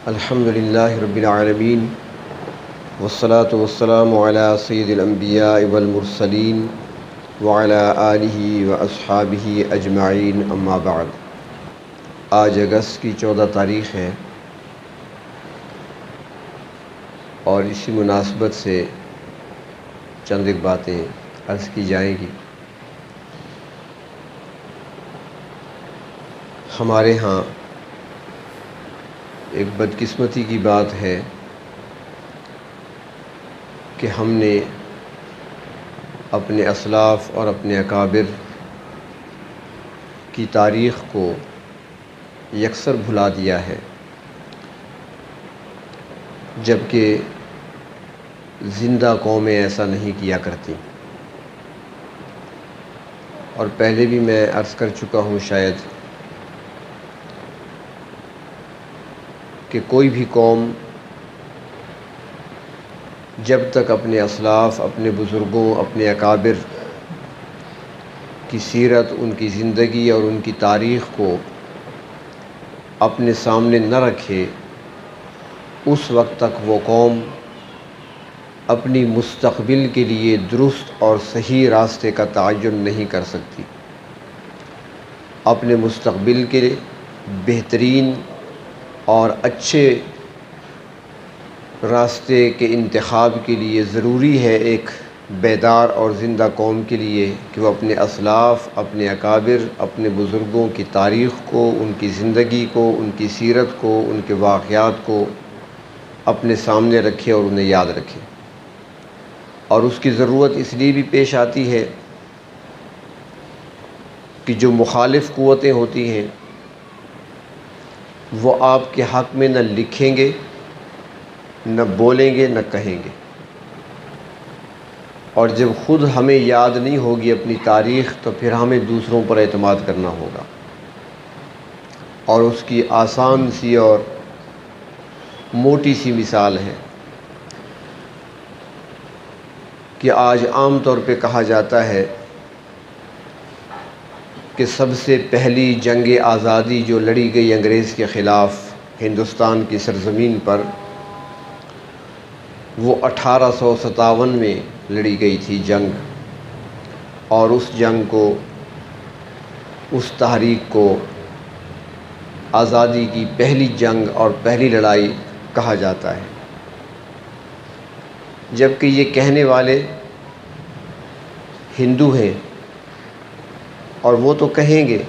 الحمدللہ رب العالمین والصلاة والسلام علی سید الانبیاء والمرسلین وعلی آلہ واصحابہ اجمعین، اما بعد۔ آج اگست کی 14 تاریخ ہے اور اسی مناسبت سے چند ایک باتیں عرض کی جائیں گی۔ ہمارے ہاں ایک بدقسمتی کی بات ہے کہ ہم نے اپنے اسلاف اور اپنے اکابر کی تاریخ کو یکسر بھلا دیا ہے، جبکہ زندہ قومیں ایسا نہیں کیا کرتی۔ اور پہلے بھی میں عرض کر چکا ہوں شاید کہ کوئی بھی قوم جب تک اپنے اسلاف، اپنے بزرگوں، اپنے اکابر کی سیرت، ان کی زندگی اور ان کی تاریخ کو اپنے سامنے نہ رکھے، اس وقت تک وہ قوم اپنی مستقبل کے لیے درست اور صحیح راستے کا تعین نہیں کر سکتی۔ اپنے مستقبل کے بہترین اور اچھے راستے کے انتخاب کے لیے ضروری ہے ایک بیدار اور زندہ قوم کے لیے کہ وہ اپنے اسلاف، اپنے اکابر، اپنے بزرگوں کی تاریخ کو، ان کی زندگی کو، ان کی سیرت کو، ان کے واقعات کو اپنے سامنے رکھے اور انہیں یاد رکھے۔ اور اس کی ضرورت اس لیے بھی پیش آتی ہے کہ جو مخالف قوتیں ہوتی ہیں وہ آپ کے حق میں نہ لکھیں گے، نہ بولیں گے، نہ کہیں گے۔ اور جب خود ہمیں یاد نہیں ہوگی اپنی تاریخ تو پھر ہمیں دوسروں پر اعتماد کرنا ہوگا۔ اور اس کی آسان سی اور موٹی سی مثال ہے کہ آج عام طور پہ کہا جاتا ہے کہ سب سے پہلی جنگ آزادی جو لڑی گئی انگریز کے خلاف ہندوستان کی سرزمین پر، وہ 1857 میں لڑی گئی تھی جنگ۔ اور اس جنگ کو، اس تحریک کو آزادی کی پہلی جنگ اور پہلی لڑائی کہا جاتا ہے، جبکہ یہ کہنے والے ہندو ہیں اور وہ تو کہیں گے،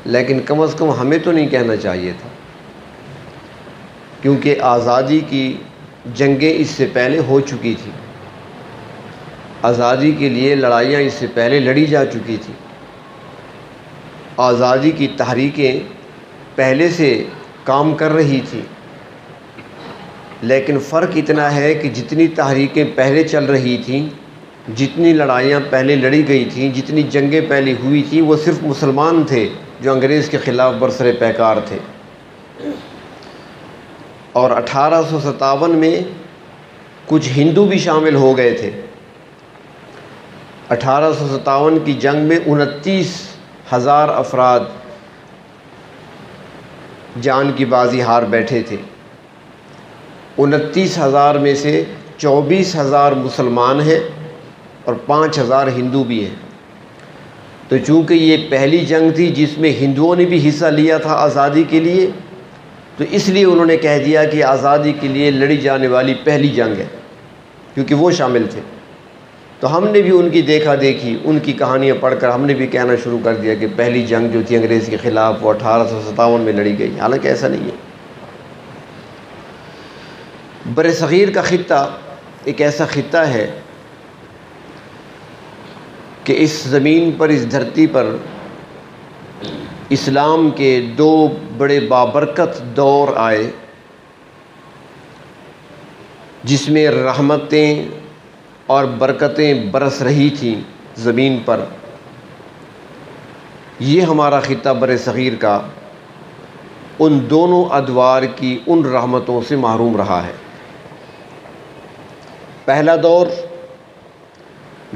لیکن کم از کم ہمیں تو نہیں کہنا چاہیے تھا، کیونکہ آزادی کی جنگیں اس سے پہلے ہو چکی تھی، آزادی کے لیے لڑائیاں اس سے پہلے لڑی جا چکی تھی، آزادی کی تحریکیں پہلے سے کام کر رہی تھی۔ لیکن فرق اتنا ہے کہ جتنی تحریکیں پہلے چل رہی تھیں، جتنی لڑائیاں پہلے لڑی گئی تھیں، جتنی جنگیں پہلے ہوئی تھیں، وہ صرف مسلمان تھے جو انگریز کے خلاف برسر پیکار تھے۔ اور 1857 میں کچھ ہندو بھی شامل ہو گئے تھے۔ 1857 کی جنگ میں 29,000 افراد جان کی بازی ہار بیٹھے تھے۔ 29,000 میں سے 24,000 مسلمان ہیں اور 5,000 ہندو بھی ہیں۔ تو چونکہ یہ پہلی جنگ تھی جس میں ہندوؤں نے بھی حصہ لیا تھا آزادی کے لیے، تو اس لیے انہوں نے کہہ دیا کہ آزادی کے لیے لڑی جانے والی پہلی جنگ ہے، کیونکہ وہ شامل تھے۔ تو ہم نے بھی ان کی دیکھا دیکھی، ان کی کہانیاں پڑھ کر ہم نے بھی کہنا شروع کر دیا کہ پہلی جنگ جو تھی انگریز کے خلاف وہ 1857 میں لڑی گئی، حالانکہ ایسا نہیں ہے۔ بر صغیر کا خطہ ایک ایسا خطہ ہے کہ اس زمین پر، اس دھرتی پر اسلام کے دو بڑے بابرکت دور آئے، جس میں رحمتیں اور برکتیں برس رہی تھیں زمین پر۔ یہ ہمارا خطہ بر صغیر کا ان دونوں ادوار کی ان رحمتوں سے محروم رہا ہے۔ پہلا دور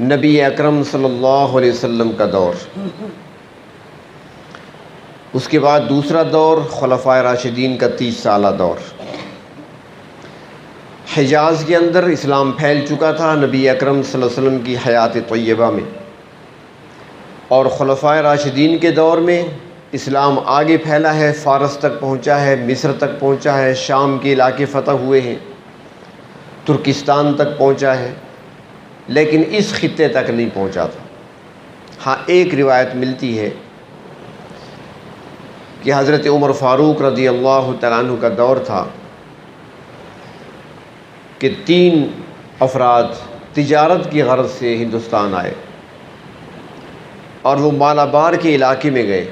نبی اکرم صلی اللہ علیہ وسلم کا دور، اس کے بعد دوسرا دور خلفائے راشدین کا 30 سالہ دور۔ حجاز کے اندر اسلام پھیل چکا تھا نبی اکرم صلی اللہ علیہ وسلم کی حیات طیبہ میں، اور خلفائے راشدین کے دور میں اسلام آگے پھیلا ہے، فارس تک پہنچا ہے، مصر تک پہنچا ہے، شام کے علاقے فتح ہوئے ہیں، ترکستان تک پہنچا ہے، لیکن اس خطے تک نہیں پہنچا تھا۔ ہاں ایک روایت ملتی ہے کہ حضرت عمر فاروق رضی اللہ تعالیٰ عنہ کا دور تھا کہ 3 افراد تجارت کی غرض سے ہندوستان آئے اور وہ مالابار کے علاقے میں گئے۔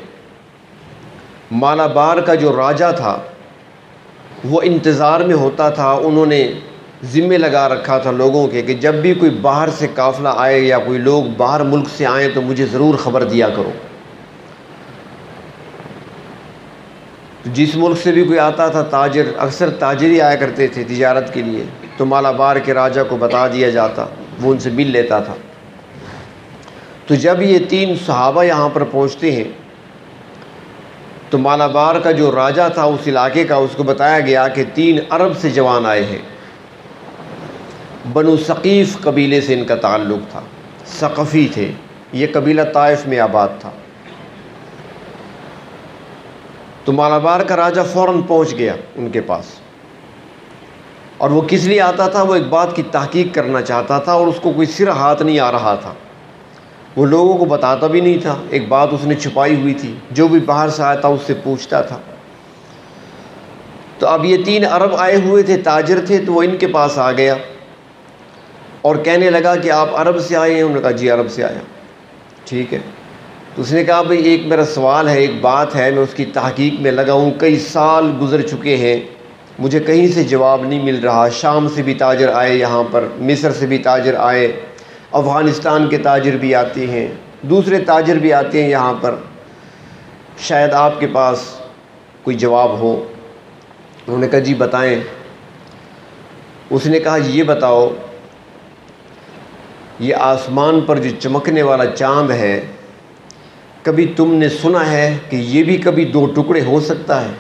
مالابار کا جو راجہ تھا وہ انتظار میں ہوتا تھا، انہوں نے ذمہ لگا رکھا تھا لوگوں کے کہ جب بھی کوئی باہر سے قافلہ آئے یا کوئی لوگ باہر ملک سے آئیں تو مجھے ضرور خبر دیا کرو۔ جس ملک سے بھی کوئی آتا تھا تاجر، اکثر تاجر ہی آیا کرتے تھے تجارت کے لیے، تو مالابار کے راجہ کو بتا دیا جاتا، وہ ان سے مل لیتا تھا۔ تو جب یہ 3 صحابہ یہاں پر پہنچتے ہیں تو مالابار کا جو راجہ تھا اس علاقے کا، اس کو بتایا گیا کہ 3 عرب سے جوان آئے ہیں، بنو ثقیف قبیلے سے ان کا تعلق تھا، ثقفی تھے، یہ قبیلہ طائف میں آباد تھا۔ تو مالابار کا راجہ فوراً پہنچ گیا ان کے پاس، اور وہ کس لیے آتا تھا؟ وہ ایک بات کی تحقیق کرنا چاہتا تھا، اور اس کو کوئی سر ہاتھ نہیں آ رہا تھا، وہ لوگوں کو بتاتا بھی نہیں تھا، ایک بات اس نے چھپائی ہوئی تھی، جو بھی باہر سے آیا تھا اس سے پوچھتا تھا۔ تو اب یہ 3 عرب آئے ہوئے تھے، تاجر تھے، تو وہ ان کے پاس آ گیا اور کہنے لگا کہ آپ عرب سے آئے ہیں؟ انہوں نے کہا جی عرب سے آیا۔ ٹھیک ہے، تو اس نے کہا بھئی ایک میرا سوال ہے، ایک بات ہے، میں اس کی تحقیق میں لگا ہوں، کئی سال گزر چکے ہیں، مجھے کہیں سے جواب نہیں مل رہا، شام سے بھی تاجر آئے یہاں پر، مصر سے بھی تاجر آئے، افغانستان کے تاجر بھی آتے ہیں، دوسرے تاجر بھی آتے ہیں یہاں پر، شاید آپ کے پاس کوئی جواب ہو۔ انہوں نے کہا جی بتائیں۔ اس نے کہا یہ بتاؤ، یہ آسمان پر جو چمکنے والا چاند ہے، کبھی تم نے سنا ہے کہ یہ بھی کبھی 2 ٹکڑے ہو سکتا ہے؟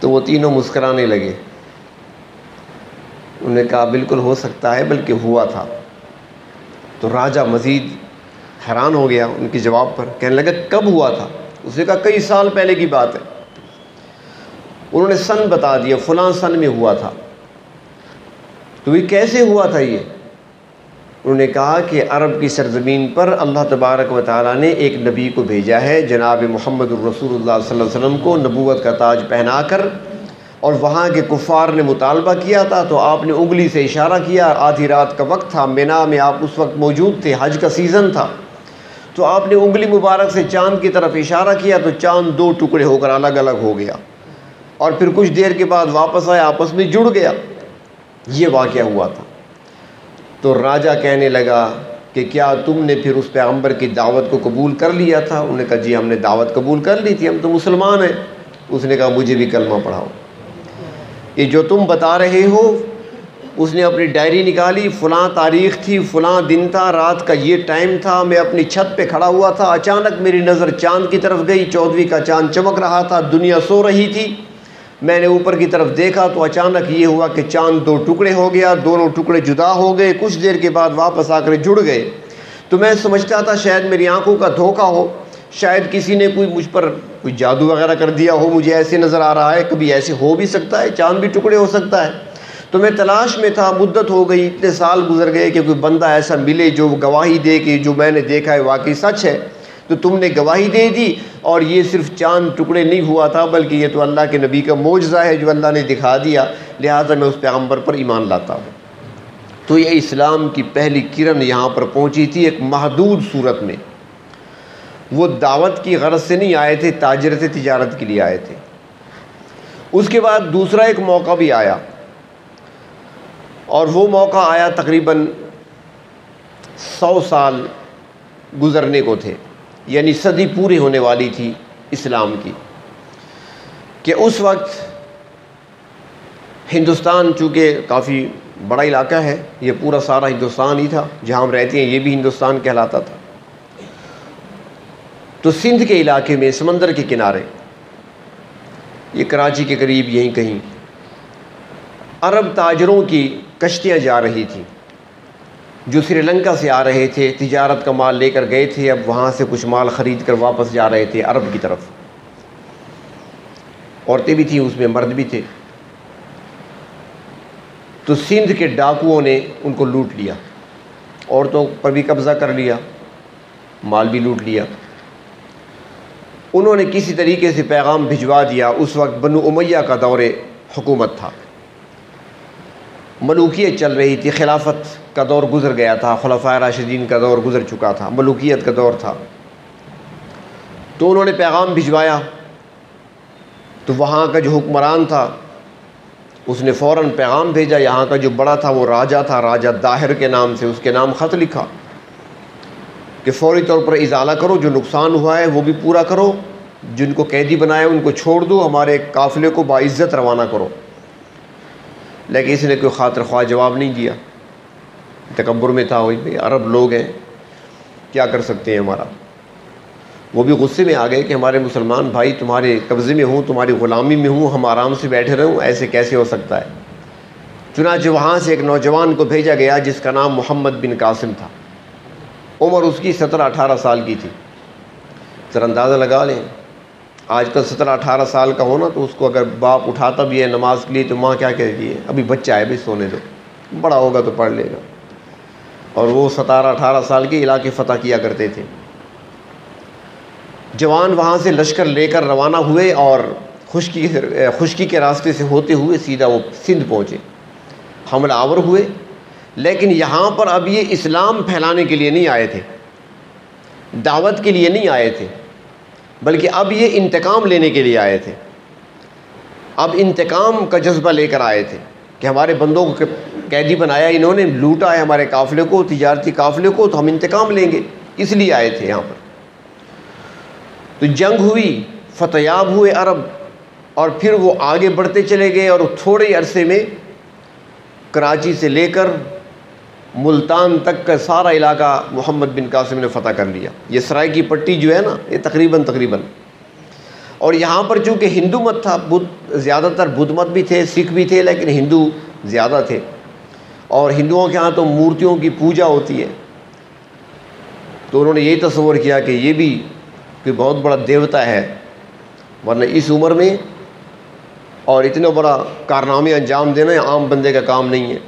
تو وہ تینوں مسکرانے لگے۔ انہوں نے کہا بالکل ہو سکتا ہے، بلکہ ہوا تھا۔ تو راجہ مزید حیران ہو گیا ان کے جواب پر، کہنے لگا کب ہوا تھا؟ اس نے کہا کئی سال پہلے کی بات ہے۔ انہوں نے سن بتا دیا، فلاں سن میں ہوا تھا۔ تو یہ کیسے ہوا تھا یہ؟ انہوں نے کہا کہ عرب کی سرزمین پر اللہ تبارک و تعالیٰ نے ایک نبی کو بھیجا ہے، جناب محمد الرسول اللہ صلی اللہ علیہ وسلم کو نبوت کا تاج پہنا کر، اور وہاں کے کفار نے مطالبہ کیا تھا تو آپ نے انگلی سے اشارہ کیا، آدھی رات کا وقت تھا، مینا میں آپ اس وقت موجود تھے، حج کا سیزن تھا، تو آپ نے انگلی مبارک سے چاند کی طرف اشارہ کیا تو چاند 2 ٹکڑے ہو کر الگ الگ ہو گیا، اور پھر کچھ دیر کے بعد واپس آیا، آپس میں جڑ گیا۔ یہ واقعہ ہوا تھا۔ تو راجہ کہنے لگا کہ کیا تم نے پھر اس پیغمبر کی دعوت کو قبول کر لیا تھا؟ انہوں نے کہا جی ہم نے دعوت قبول کر لی تھی، ہم تو مسلمان ہیں۔ اس نے کہا مجھے بھی کلمہ پڑھاؤ۔ یہ جو تم بتا رہے ہو، اس نے اپنی ڈائری نکالی، فلاں تاریخ تھی، فلاں دن تھا، رات کا یہ ٹائم تھا، میں اپنی چھت پہ کھڑا ہوا تھا، اچانک میری نظر چاند کی طرف گئی، 14ویں کا چاند چمک رہا تھا، دنیا سو رہی تھی، میں نے اوپر کی طرف دیکھا تو اچانک یہ ہوا کہ چاند 2 ٹکڑے ہو گیا، دونوں ٹکڑے جدا ہو گئے، کچھ دیر کے بعد واپس آ کر جڑ گئے۔ تو میں سمجھتا تھا شاید میری آنکھوں کا دھوکہ ہو، شاید کسی نے مجھ پر کوئی جادو وغیرہ کر دیا ہو، مجھے ایسے نظر آ رہا ہے، کبھی ایسے ہو بھی سکتا ہے، چاند بھی ٹکڑے ہو سکتا ہے۔ تو میں تلاش میں تھا، مدت ہو گئی، اتنے سال گزر گئے کہ کوئی بندہ ایسا ملے جو گواہی دے کہ جو میں نے دیکھا ہے واقعی سچ ہے۔ تو تم نے گواہی دے دی، اور یہ صرف چاند ٹکڑے نہیں ہوا تھا، بلکہ یہ تو اللہ کے نبی کا معجزہ ہے جو اللہ نے دکھا دیا، لہٰذا میں اس پیغمبر پر ایمان لاتا ہوں۔ تو یہ اسلام کی پہلی کرن یہاں پر پہنچی تھی، ایک محدود صورت میں۔ وہ دعوت کی غرض سے نہیں آئے تھے، تاجر تھے، تجارت کے لیے آئے تھے۔ اس کے بعد دوسرا ایک موقع بھی آیا، اور وہ موقع آیا تقریباً 100 سال گزرنے کو تھے، یعنی صدی پوری ہونے والی تھی اسلام کی، کہ اس وقت ہندوستان چونکہ کافی بڑا علاقہ ہے، یہ پورا سارا ہندوستان ہی تھا، جہاں ہم رہتے ہیں یہ بھی ہندوستان کہلاتا تھا۔ تو سندھ کے علاقے میں سمندر کے کنارے، یہ کراچی کے قریب یہیں کہیں، عرب تاجروں کی کشتیاں جا رہی تھیں جو سری لنکا سے آ رہے تھے، تجارت کا مال لے کر گئے تھے، اب وہاں سے کچھ مال خرید کر واپس جا رہے تھے عرب کی طرف۔ عورتیں بھی تھیں اس میں، مرد بھی تھے۔ تو سندھ کے ڈاکوؤں نے ان کو لوٹ لیا، عورتوں پر بھی قبضہ کر لیا، مال بھی لوٹ لیا۔ انہوں نے کسی طریقے سے پیغام بھجوا دیا، اس وقت بنو امیہ کا دور حکومت تھا، ملوکیت چل رہی تھی، خلافت کا دور گزر گیا تھا، خلفائے راشدین کا دور گزر چکا تھا، ملوکیت کا دور تھا۔ تو انہوں نے پیغام بھجوایا، تو وہاں کا جو حکمران تھا اس نے فوراً پیغام بھیجا، یہاں کا جو بڑا تھا وہ راجہ تھا، راجہ داہر کے نام سے، اس کے نام خط لکھا کہ فوری طور پر ازالہ کرو، جو نقصان ہوا ہے وہ بھی پورا کرو، جن کو قیدی بنائے ان کو چھوڑ دو، ہمارے قافلے کو باعزت روانہ کرو۔ لیکن اس نے کوئی خاطر خواہ جواب نہیں دیا، تکبر میں تھا، وہی بھائی عرب لوگ ہیں، کیا کر سکتے ہیں ہمارا۔ وہ بھی غصے میں آ گئے کہ ہمارے مسلمان بھائی تمہارے قبضے میں ہوں، تمہاری غلامی میں ہوں، ہم آرام سے بیٹھے رہوں، ایسے کیسے ہو سکتا ہے۔ چنانچہ وہاں سے ایک نوجوان کو بھیجا گیا جس کا نام محمد بن قاسم تھا، عمر اس کی 17-18 سال کی تھی۔ ذرا اندازہ لگا لیں، آج کل 17-18 سال کا ہونا تو اس کو اگر باپ اٹھاتا بھی ہے نماز کے لیے تو ماں کیا کہتی ہے، ابھی بچہ ہے بھائی سونے دو، بڑا ہوگا تو پڑھ لے گا۔ اور وہ 17-18 سال کے علاقے فتح کیا کرتے تھے۔ جوان وہاں سے لشکر لے کر روانہ ہوئے اور خشکی کے راستے سے ہوتے ہوئے سیدھا وہ سندھ پہنچے، حملہ آور ہوئے۔ لیکن یہاں پر اب یہ اسلام پھیلانے کے لیے نہیں آئے تھے، دعوت کے لیے نہیں آئے تھے، بلکہ اب یہ انتقام لینے کے لیے آئے تھے۔ اب انتقام کا جذبہ لے کر آئے تھے کہ ہمارے بندوں کو قیدی بنایا انہوں نے، لوٹا ہے ہمارے قافلے کو، تجارتی قافلے کو، تو ہم انتقام لیں گے، اس لیے آئے تھے یہاں پر۔ تو جنگ ہوئی، فتحیاب ہوئے عرب، اور پھر وہ آگے بڑھتے چلے گئے، اور تھوڑے عرصے میں کراچی سے لے کر ملتان تک کا سارا علاقہ محمد بن قاسم نے فتح کر لیا۔ یہ سرائے کی پٹی جو ہے نا، یہ تقریباً اور یہاں پر چونکہ ہندو مت تھا، زیادہ تر بدھ مت بھی تھے، سکھ بھی تھے، لیکن ہندو زیادہ تھے، اور ہندوؤں کے ہاں تو مورتیوں کی پوجا ہوتی ہے۔ تو انہوں نے یہی تصور کیا کہ یہ بھی کوئی بہت بڑا دیوتا ہے، ورنہ اس عمر میں اور اتنا بڑا کارنامے انجام دینا عام بندے کا کام نہیں ہے۔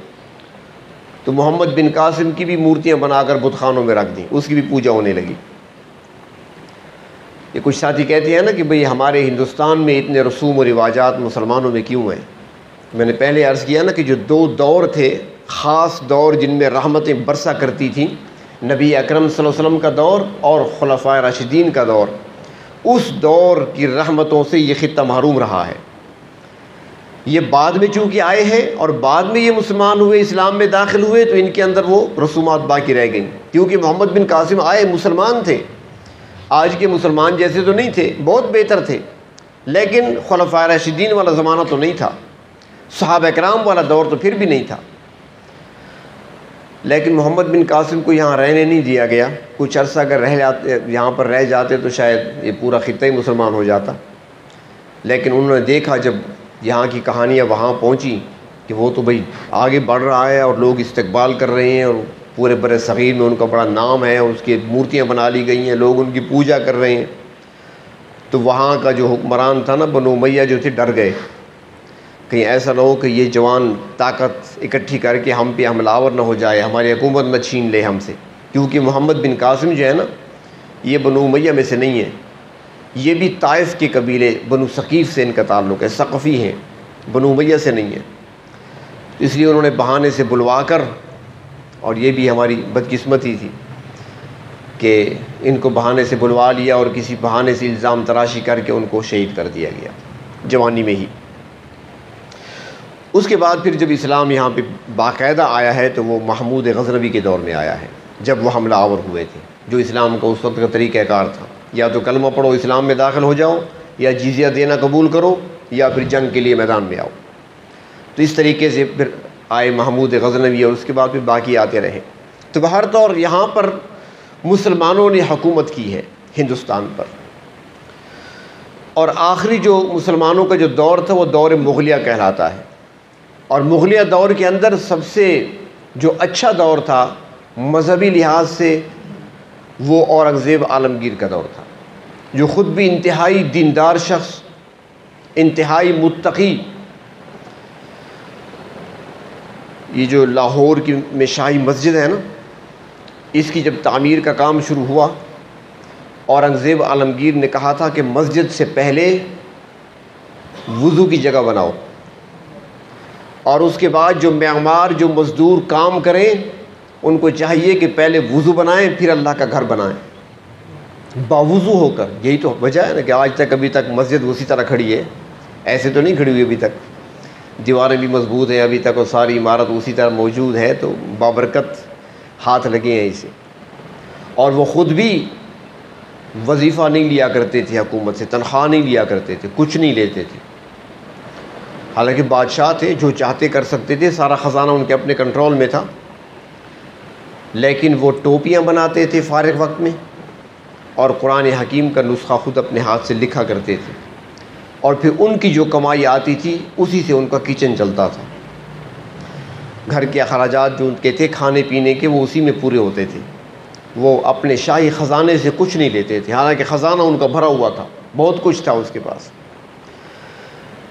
تو محمد بن قاسم کی بھی مورتیاں بنا کر بت خانوں میں رکھ دیں، اس کی بھی پوجا ہونے لگی۔ یہ کچھ ساتھی کہتے ہیں نا کہ بھئی ہمارے ہندوستان میں اتنے رسوم و رواجات مسلمانوں میں کیوں ہیں؟ میں نے پہلے عرض کیا نا کہ جو دو دور تھے، خاص دور جن میں رحمتیں برسا کرتی تھیں، نبی اکرم صلی اللہ علیہ وسلم کا دور اور خلفائے راشدین کا دور، اس دور کی رحمتوں سے یہ خطہ محروم رہا ہے۔ یہ بعد میں چونکہ آئے ہیں اور بعد میں یہ مسلمان ہوئے، اسلام میں داخل ہوئے، تو ان کے اندر وہ رسومات باقی رہ گئیں، کیونکہ محمد بن قاسم آئے مسلمان تھے، آج کے مسلمان جیسے تو نہیں تھے، بہت بہتر تھے، لیکن خلفائے راشدین والا زمانہ تو نہیں تھا، صحابہ کرام والا دور تو پھر بھی نہیں تھا۔ لیکن محمد بن قاسم کو یہاں رہنے نہیں دیا گیا، کچھ عرصہ اگر یہاں پر رہ جاتے تو شاید یہ پورا خطہ ہی مسلمان ہو جاتا۔ لیکن انہوں نے دیکھا جب یہاں کی کہانیاں وہاں پہنچی کہ وہ تو بھئی آگے بڑھ رہا ہے اور لوگ استقبال کر رہے ہیں، اور پورے بر صغیر میں ان کا بڑا نام ہے، اس کی مورتیاں بنا لی گئی ہیں، لوگ ان کی پوجا کر رہے ہیں، تو وہاں کا جو حکمران تھا نا بنو امیہ جو تھے، ڈر گئے کہیں ایسا نہ ہو کہ یہ جوان طاقت اکٹھی کر کے ہم پہ حملہ آور نہ ہو جائے، ہماری حکومت نہ چھین لے ہم سے، کیونکہ محمد بن قاسم جو ہے نا یہ بنو امیہ میں سے نہیں ہے، یہ بھی طائف کے قبیلے بنو ثقیف سے ان کا تعلق ہے، ثقفی ہیں، بنو امیہ سے نہیں ہے۔ اس لیے انہوں نے بہانے سے بلوا کر، اور یہ بھی ہماری بدقسمتی تھی کہ ان کو بہانے سے بلوا لیا اور کسی بہانے سے الزام تراشی کر کے ان کو شہید کر دیا گیا جوانی میں ہی۔ اس کے بعد پھر جب اسلام یہاں پہ باقاعدہ آیا ہے تو وہ محمود غزنوی کے دور میں آیا ہے، جب وہ حملہ آور ہوئے تھے، جو اسلام کا اس وقت کا طریقہ کار تھا، یا تو کلمہ پڑھو اسلام میں داخل ہو جاؤ، یا جزیہ دینا قبول کرو، یا پھر جنگ کے لیے میدان میں آؤ۔ تو اس طریقے سے پھر آئے محمود غزنوی، اور اس کے بعد پھر باقی آتے رہے۔ تو بہر طور یہاں پر مسلمانوں نے حکومت کی ہے، ہندوستان پر۔ اور آخری جو مسلمانوں کا جو دور تھا وہ دور مغلیہ کہلاتا ہے، اور مغلیہ دور کے اندر سب سے جو اچھا دور تھا مذہبی لحاظ سے وہ اورنگزیب عالمگیر کا دور تھا، جو خود بھی انتہائی دیندار شخص، انتہائی متقی۔ یہ جو لاہور کی میں شاہی مسجد ہے نا، اس کی جب تعمیر کا کام شروع ہوا، اورنگزیب عالمگیر نے کہا تھا کہ مسجد سے پہلے وضو کی جگہ بناؤ، اور اس کے بعد جو معمار جو مزدور کام کریں ان کو چاہیے کہ پہلے وضو بنائیں پھر اللہ کا گھر بنائیں باوضو ہو کر۔ یہی تو وجہ ہے نا کہ آج تک ابھی تک مسجد اسی طرح کھڑی ہے، ایسے تو نہیں کھڑی ہوئی ابھی تک، دیواریں بھی مضبوط ہیں ابھی تک اور ساری عمارت اسی طرح موجود ہے، تو بابرکت ہاتھ لگے ہیں اسے۔ اور وہ خود بھی وظیفہ نہیں لیا کرتے تھے، حکومت سے تنخواہ نہیں لیا کرتے تھے، کچھ نہیں لیتے تھے، حالانکہ بادشاہ تھے، جو چاہتے کر سکتے تھے، سارا خزانہ ان کے اپنے کنٹرول میں تھا، لیکن وہ ٹوپیاں بناتے تھے فارغ وقت میں، اور قرآن حکیم کا نسخہ خود اپنے ہاتھ سے لکھا کرتے تھے، اور پھر ان کی جو کمائی آتی تھی اسی سے ان کا کچن چلتا تھا، گھر کے اخراجات جو ان کے تھے کھانے پینے کے وہ اسی میں پورے ہوتے تھے، وہ اپنے شاہی خزانے سے کچھ نہیں لیتے تھے، حالانکہ خزانہ ان کا بھرا ہوا تھا، بہت کچھ تھا اس کے پاس۔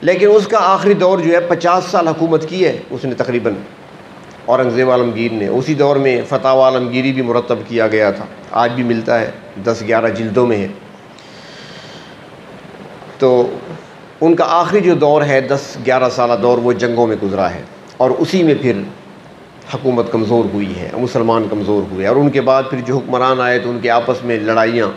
لیکن اس کا آخری دور جو ہے 50 سال حکومت کی ہے اس نے تقریباً، اورنگزیب عالمگیر نے۔ اسی دور میں فتاوی عالمگیری بھی مرتب کیا گیا تھا، آج بھی ملتا ہے، 10-11 جلدوں میں ہے۔ تو ان کا آخری جو دور ہے 10-11 سالہ دور وہ جنگوں میں گزرا ہے، اور اسی میں پھر حکومت کمزور ہوئی ہے، مسلمان کمزور ہوئے، اور ان کے بعد پھر جو حکمران آئے تو ان کے آپس میں لڑائیاں،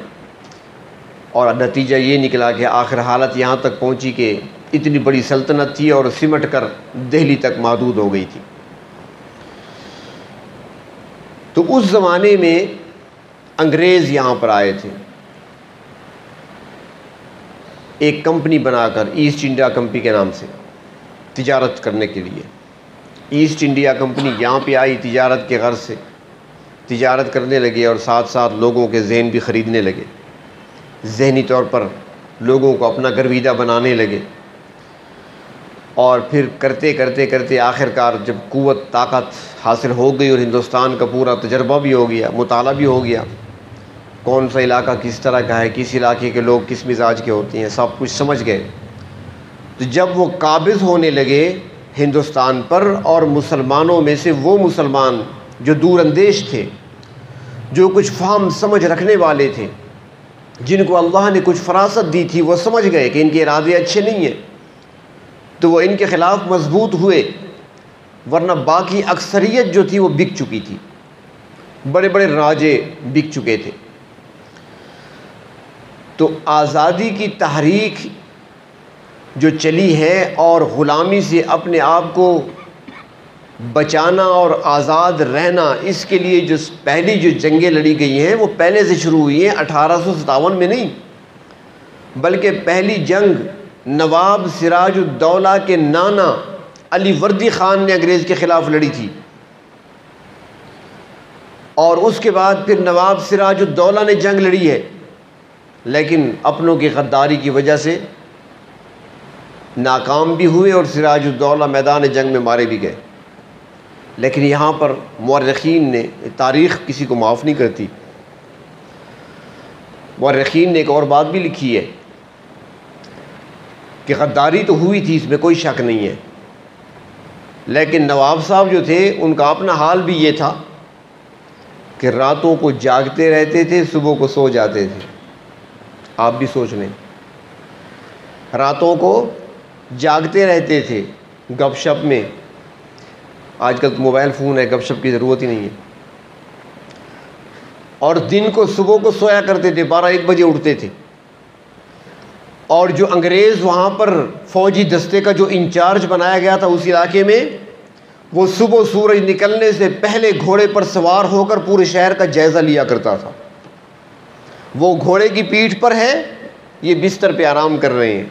اور نتیجہ یہ نکلا کہ آخر حالت یہاں تک پہنچی کہ اتنی بڑی سلطنت تھی اور سمٹ کر دہلی تک محدود ہو گئی تھی۔ تو اس زمانے میں انگریز یہاں پر آئے تھے ایک کمپنی بنا کر، ایسٹ انڈیا کمپنی کے نام سے، تجارت کرنے کے لیے۔ ایسٹ انڈیا کمپنی یہاں پہ آئی تجارت کے غرض سے، تجارت کرنے لگے اور ساتھ ساتھ لوگوں کے ذہن بھی خریدنے لگے، ذہنی طور پر لوگوں کو اپنا گرویدہ بنانے لگے، اور پھر کرتے کرتے کرتے آخر کار جب قوت طاقت حاصل ہو گئی اور ہندوستان کا پورا تجربہ بھی ہو گیا، مطالعہ بھی ہو گیا، کون سا علاقہ کس طرح کا ہے، کس علاقے کے لوگ کس مزاج کے ہوتے ہیں، سب کچھ سمجھ گئے، تو جب وہ قابض ہونے لگے ہندوستان پر، اور مسلمانوں میں سے وہ مسلمان جو دور اندیش تھے، جو کچھ فہم سمجھ رکھنے والے تھے، جن کو اللہ نے کچھ فراست دی تھی، وہ سمجھ گئے کہ ان کے ارادے اچھے نہیں ہیں، تو وہ ان کے خلاف مضبوط ہوئے، ورنہ باقی اکثریت جو تھی وہ بک چکی تھی، بڑے بڑے راجے بک چکے تھے۔ تو آزادی کی تحریک جو چلی ہے اور غلامی سے اپنے آپ کو بچانا اور آزاد رہنا، اس کے لیے جو پہلی جو جنگیں لڑی گئی ہیں وہ پہلے سے شروع ہوئی ہیں، 1857 میں نہیں، بلکہ پہلی جنگ نواب سراج الدولہ کے نانا علی وردی خان نے انگریز کے خلاف لڑی تھی، اور اس کے بعد پھر نواب سراج الدولہ نے جنگ لڑی ہے، لیکن اپنوں کی غداری کی وجہ سے ناکام بھی ہوئے اور سراج الدولہ میدان جنگ میں مارے بھی گئے۔ لیکن یہاں پر مورخین نے، تاریخ کسی کو معاف نہیں کرتی، مورخین نے ایک اور بات بھی لکھی ہے کہ غداری تو ہوئی تھی، اس میں کوئی شک نہیں ہے، لیکن نواب صاحب جو تھے ان کا اپنا حال بھی یہ تھا کہ راتوں کو جاگتے رہتے تھے، صبح کو سو جاتے تھے۔ آپ بھی سوچ لیں، راتوں کو جاگتے رہتے تھے گپ شپ میں، آج کل تو موبائل فون ہے، گپ شپ کی ضرورت ہی نہیں ہے، اور دن کو صبح کو سویا کرتے تھے، 12-1 بجے اٹھتے تھے، اور جو انگریز وہاں پر فوجی دستے کا جو انچارج بنایا گیا تھا اس علاقے میں، وہ صبح سورج نکلنے سے پہلے گھوڑے پر سوار ہو کر پورے شہر کا جائزہ لیا کرتا تھا۔ وہ گھوڑے کی پیٹھ پر ہے، یہ بستر پہ آرام کر رہے ہیں،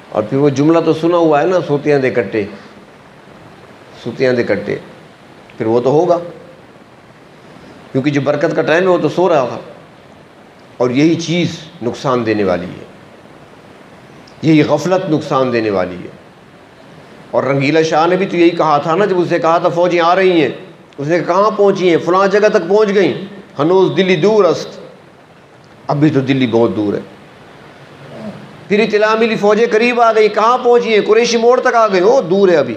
اور پھر وہ جملہ تو سنا ہوا ہے نا، سوتیاں دے کٹے، سوتیاں دے کٹے، پھر وہ تو ہوگا۔ کیونکہ جو برکت کا ٹائم ہے وہ تو سو رہا تھا، اور یہی چیز نقصان دینے والی ہے، یہی غفلت نقصان دینے والی ہے۔ اور رنگیلا شاہ نے بھی تو یہی کہا تھا نا، جب اسے کہا تھا فوجیں آ رہی ہیں، اس نے کہاں پہنچی ہیں؟ فلاں جگہ تک پہنچ گئیں، ہنوز دلی دور است، ابھی تو دلی بہت دور ہے۔ پھر اطلاع ملی فوجیں قریب آ گئی، کہاں پہنچی ہیں؟ قریشی موڑ تک آ گئے، وہ دور ہے ابھی۔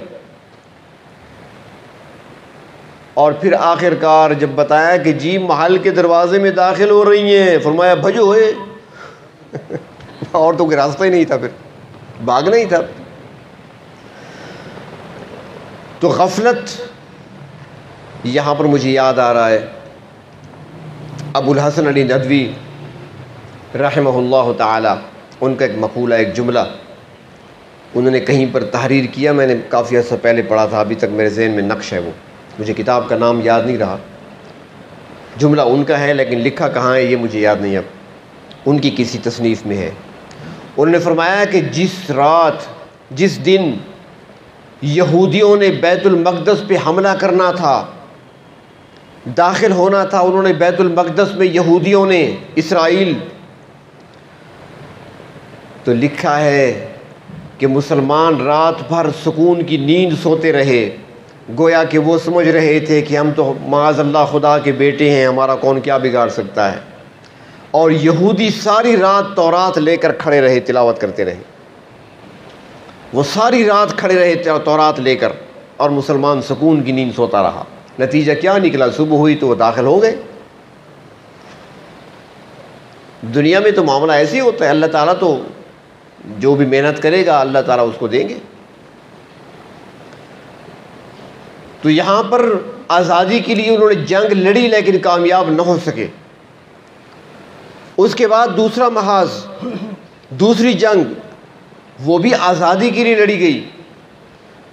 اور پھر آخر کار جب بتایا کہ جی محل کے دروازے میں داخل ہو رہی ہیں، فرمایا بھجو ہوئے اور تو کوئی راستہ ہی نہیں تھا، پھر بھاگنا ہی تھا۔ تو غفلت یہاں پر مجھے یاد آ رہا ہے ابو الحسن علی ندوی رحمہ اللہ تعالی، ان کا ایک مقولہ، ایک جملہ انہوں نے کہیں پر تحریر کیا، میں نے کافی عرصہ پہلے پڑھا تھا، ابھی تک میرے ذہن میں نقش ہے، وہ مجھے کتاب کا نام یاد نہیں رہا، جملہ ان کا ہے لیکن لکھا کہاں ہے یہ مجھے یاد نہیں، اب ان کی کسی تصنیف میں ہے۔ انہوں نے فرمایا کہ جس دن یہودیوں نے بیت المقدس پہ حملہ کرنا تھا، داخل ہونا تھا انہوں نے بیت المقدس میں، یہودیوں نے، اسرائیل، تو لکھا ہے کہ مسلمان رات بھر سکون کی نیند سوتے رہے، گویا کہ وہ سمجھ رہے تھے کہ ہم تو معاذ اللہ خدا کے بیٹے ہیں، ہمارا کون کیا بگاڑ سکتا ہے۔ اور یہودی ساری رات تورات لے کر کھڑے رہے، تلاوت کرتے رہے، وہ ساری رات کھڑے رہے تورات لے کر، اور مسلمان سکون کی نیند سوتا رہا۔ نتیجہ کیا نکلا؟ صبح ہوئی تو وہ داخل ہو گئے۔ دنیا میں تو معاملہ ایسے ہی ہوتا ہے، اللہ تعالیٰ تو جو بھی محنت کرے گا اللہ تعالیٰ اس کو دیں گے۔ تو یہاں پر آزادی کے لیے انہوں نے جنگ لڑی لیکن کامیاب نہ ہو سکے۔ اس کے بعد دوسرا محاذ، دوسری جنگ، وہ بھی آزادی کے لیے لڑی گئی،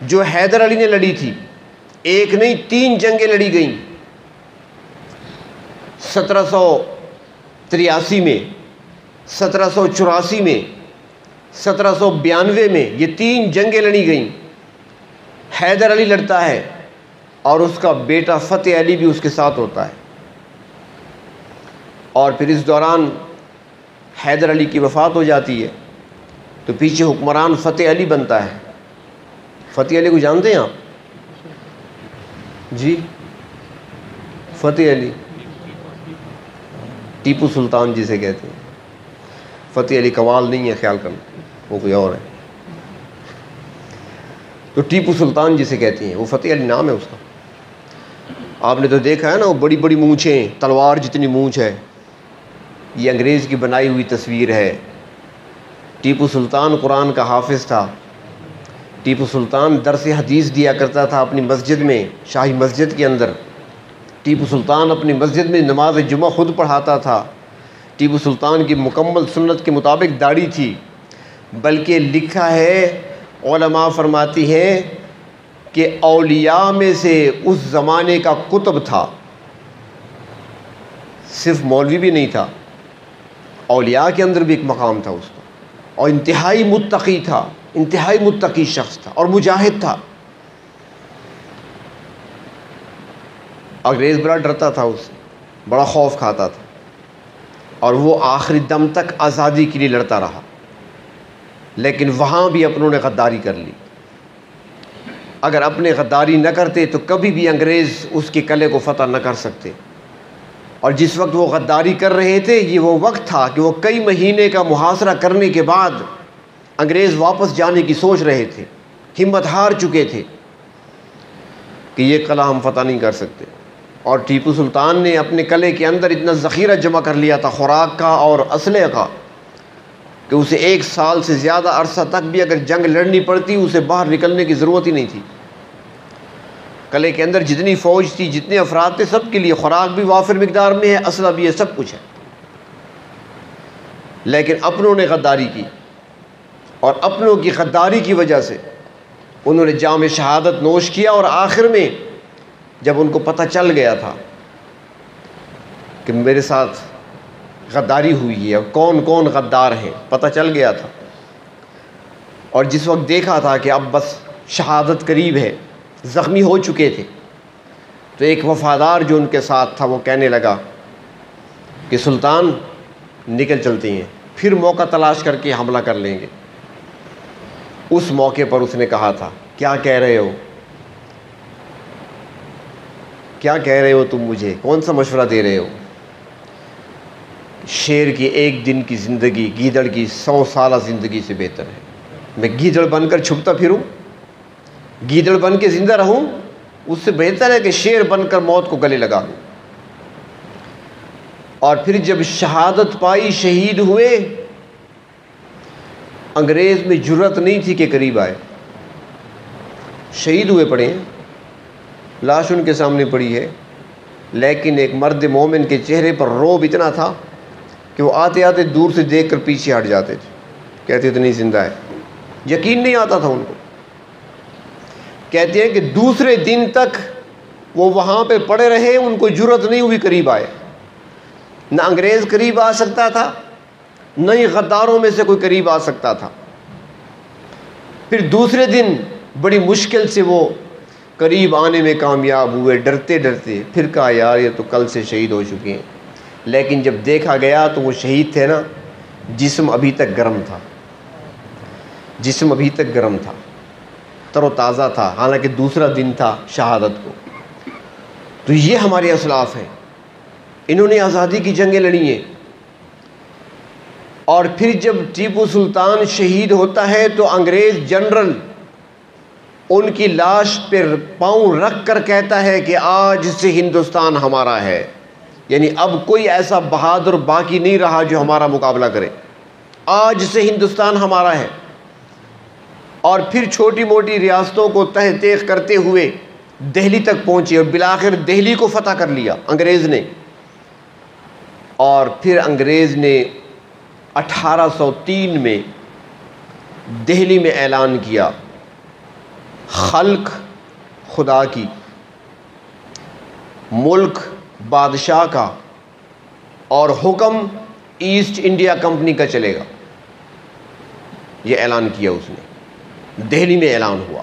جو حیدر علی نے لڑی تھی، ایک نہیں 3 جنگیں لڑی گئیں، 1783 میں، 1784 میں، 1792 میں، یہ 3 جنگیں لڑی گئیں۔ حیدر علی لڑتا ہے اور اس کا بیٹا فتح علی بھی اس کے ساتھ ہوتا ہے، اور پھر اس دوران حیدر علی کی وفات ہو جاتی ہے، تو پیچھے حکمران فتح علی بنتا ہے۔ فتح علی کو جانتے ہیں آپ؟ جی، فتح علی ٹیپو سلطان جسے کہتے ہیں، فتح علی قوال نہیں ہے، خیال کرنا وہ کوئی اور ہے۔ تو ٹیپو سلطان جسے کہتے ہیں وہ فتح علی نام ہے اس کا۔ آپ نے تو دیکھا ہے نا، وہ بڑی بڑی مونچھیں، تلوار جتنی مونچھ ہے، یہ انگریز کی بنائی ہوئی تصویر ہے۔ ٹیپو سلطان قرآن کا حافظ تھا، ٹیپو سلطان درس حدیث دیا کرتا تھا اپنی مسجد میں، شاہی مسجد کے اندر۔ ٹیپو سلطان اپنی مسجد میں نماز جمعہ خود پڑھاتا تھا۔ ٹیپو سلطان کی مکمل سنت کے مطابق داڑھی تھی، بلکہ لکھا ہے، علماء فرماتی ہیں کہ اولیاء میں سے اس زمانے کا قطب تھا، صرف مولوی بھی نہیں تھا، اولیاء کے اندر بھی ایک مقام تھا اس کا، اور انتہائی متقی تھا، انتہائی متقی شخص تھا اور مجاہد تھا۔ انگریز بڑا ڈرتا تھا اس سے، بڑا خوف کھاتا تھا، اور وہ آخری دم تک آزادی کے لیے لڑتا رہا، لیکن وہاں بھی اپنوں نے غداری کر لی۔ اگر اپنے غداری نہ کرتے تو کبھی بھی انگریز اس کے قلعے کو فتح نہ کر سکتے۔ اور جس وقت وہ غداری کر رہے تھے، یہ وہ وقت تھا کہ وہ کئی مہینے کا محاصرہ کرنے کے بعد انگریز واپس جانے کی سوچ رہے تھے، ہمت ہار چکے تھے کہ یہ قلعہ ہم فتح نہیں کر سکتے۔ اور ٹیپو سلطان نے اپنے قلعے کے اندر اتنا ذخیرہ جمع کر لیا تھا خوراک کا اور اسلحے کا، کہ اسے 1 سال سے زیادہ عرصہ تک بھی اگر جنگ لڑنی پڑتی اسے باہر نکلنے کی ضرورت ہی نہیں تھی۔ قلعے کے اندر جتنی فوج تھی، جتنے افراد تھے، سب کے لیے خوراک بھی وافر مقدار میں ہے، اسلحہ بھی ہے، سب کچھ ہے۔ لیکن اپنوں نے غداری کی، اور اپنوں کی غداری کی وجہ سے انہوں نے جام شہادت نوش کیا، اور آخر میں جب ان کو پتہ چل گیا تھا کہ میرے ساتھ غداری ہوئی ہے اور کون کون غدار ہیں، پتہ چل گیا تھا، اور جس وقت دیکھا تھا کہ اب بس شہادت قریب ہے، زخمی ہو چکے تھے، تو ایک وفادار جو ان کے ساتھ تھا وہ کہنے لگا کہ سلطان نکل چلتے ہیں، پھر موقع تلاش کر کے حملہ کر لیں گے۔ اس موقع پر اس نے کہا تھا، کیا کہہ رہے ہو، کیا کہہ رہے ہو تم مجھے، کون سا مشورہ دے رہے ہو؟ شیر کی ایک دن کی زندگی گیدڑ کی 100 سالہ زندگی سے بہتر ہے۔ میں گیدڑ بن کر چھپتا پھروں، گیدڑ بن کے زندہ رہوں، اس سے بہتر ہے کہ شیر بن کر موت کو گلے لگا لوں۔ اور پھر جب شہادت پائی، شہید ہوئے، انگریز میں جرأت نہیں تھی کہ قریب آئے۔ شہید ہوئے پڑے ہیں، لاش ان کے سامنے پڑی ہے، لیکن ایک مرد مومن کے چہرے پر رعب اتنا تھا کہ وہ آتے آتے دور سے دیکھ کر پیچھے ہٹ جاتے تھے، کہتے تھے نہیں زندہ ہے، یقین نہیں آتا تھا ان کو۔ کہتے ہیں کہ دوسرے دن تک وہ وہاں پہ پڑے رہے، ان کو جرأت نہیں ہوئی قریب آئے، نہ انگریز قریب آ سکتا تھا، نہ ہی غداروں میں سے کوئی قریب آ سکتا تھا۔ پھر دوسرے دن بڑی مشکل سے وہ قریب آنے میں کامیاب ہوئے، ڈرتے ڈرتے۔ پھر کہا یار یہ تو کل سے شہید ہو چکے ہیں، لیکن جب دیکھا گیا تو وہ شہید تھے نا، جسم ابھی تک گرم تھا، جسم ابھی تک گرم تھا، تر و تازہ تھا، حالانکہ دوسرا دن تھا شہادت کو۔ تو یہ ہمارے اسلاف ہیں، انہوں نے آزادی کی جنگیں لڑی ہیں۔ اور پھر جب ٹیپو سلطان شہید ہوتا ہے تو انگریز جنرل ان کی لاش پر پاؤں رکھ کر کہتا ہے کہ آج سے ہندوستان ہمارا ہے، یعنی اب کوئی ایسا بہادر باقی نہیں رہا جو ہمارا مقابلہ کرے، آج سے ہندوستان ہمارا ہے۔ اور پھر چھوٹی موٹی ریاستوں کو تہ تیغ کرتے ہوئے دہلی تک پہنچے، اور بالآخر دہلی کو فتح کر لیا انگریز نے۔ اور پھر انگریز نے 1803 میں دہلی میں اعلان کیا، خلق خدا کی، ملک بادشاہ کا، اور حکم ایسٹ انڈیا کمپنی کا چلے گا۔ یہ اعلان کیا اس نے، دہلی میں اعلان ہوا۔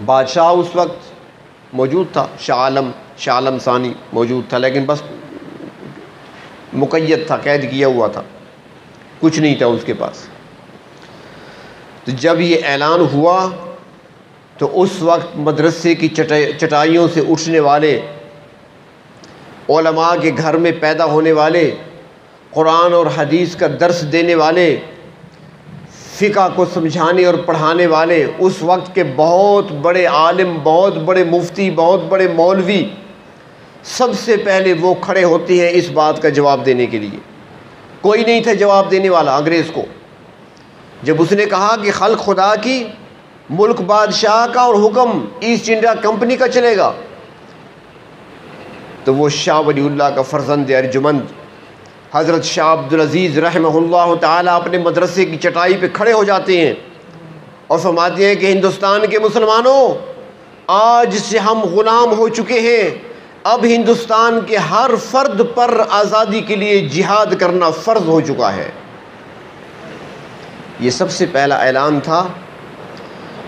بادشاہ اس وقت موجود تھا، شاہ عالم ثانی موجود تھا، لیکن بس مقید تھا، قید کیا ہوا تھا، کچھ نہیں تھا اس کے پاس۔ تو جب یہ اعلان ہوا تو اس وقت مدرسے کی چٹائیوں سے اٹھنے والے، علماء کے گھر میں پیدا ہونے والے، قرآن اور حدیث کا درس دینے والے، فقہ کو سمجھانے اور پڑھانے والے، اس وقت کے بہت بڑے عالم، بہت بڑے مفتی، بہت بڑے مولوی، سب سے پہلے وہ کھڑے ہوتے ہیں اس بات کا جواب دینے کے لیے۔ کوئی نہیں تھا جواب دینے والا انگریز کو۔ جب اس نے کہا کہ خلق خدا کی، ملک بادشاہ کا، اور حکم ایسٹ انڈیا کمپنی کا چلے گا، تو وہ شاہ ولی اللہ کا فرزند ارجمند حضرت شاہ عبدالعزیز رحمہ اللہ تعالیٰ اپنے مدرسے کی چٹائی پہ کھڑے ہو جاتے ہیں اور فرماتے ہیں کہ ہندوستان کے مسلمانوں، آج سے ہم غلام ہو چکے ہیں، اب ہندوستان کے ہر فرد پر آزادی کے لیے جہاد کرنا فرض ہو چکا ہے۔ یہ سب سے پہلا اعلان تھا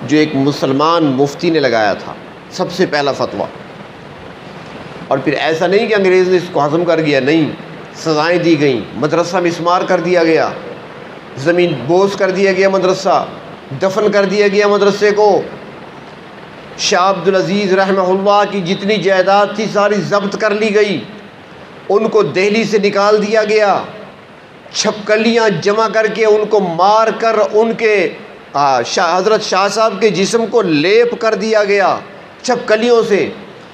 جو ایک مسلمان مفتی نے لگایا تھا، سب سے پہلا فتویٰ۔ اور پھر ایسا نہیں کہ انگریز نے اس کو ہضم کر گیا، نہیں، سزائیں دی گئیں، مدرسہ مسمار کر دیا گیا، زمین بوس کر دیا گیا، مدرسہ دفن کر دیا گیا مدرسے کو۔ شاہ عبدالعزیز رحمہ اللہ کی جتنی جائیداد تھی ساری ضبط کر لی گئی، ان کو دہلی سے نکال دیا گیا، چھپکلیاں جمع کر کے ان کو مار کر ان کے حضرت شاہ صاحب کے جسم کو لیپ کر دیا گیا چھپکلیوں سے،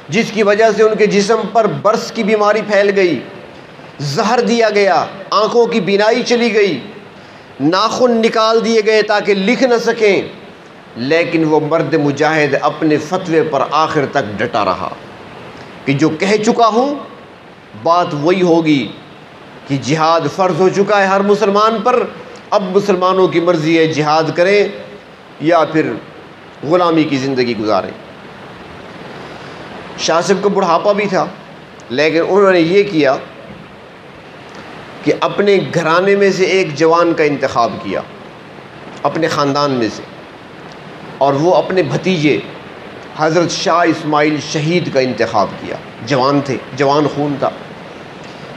جس کی وجہ سے ان کے جسم پر برس کی بیماری پھیل گئی، زہر دیا گیا، آنکھوں کی بینائی چلی گئی، ناخن نکال دیے گئے تاکہ لکھ نہ سکیں۔ لیکن وہ مرد مجاہد اپنے فتوے پر آخر تک ڈٹا رہا کہ جو کہہ چکا ہوں بات وہی ہوگی کہ جہاد فرض ہو چکا ہے ہر مسلمان پر، اب مسلمانوں کی مرضی ہے جہاد کریں یا پھر غلامی کی زندگی گزاریں۔ شاہ صاحب کو بڑھاپا بھی تھا، لیکن انہوں نے یہ کیا کہ اپنے گھرانے میں سے ایک جوان کا انتخاب کیا، اپنے خاندان میں سے، اور وہ اپنے بھتیجے حضرت شاہ اسماعیل شہید کا انتخاب کیا۔ جوان تھے، جوان خون تھا،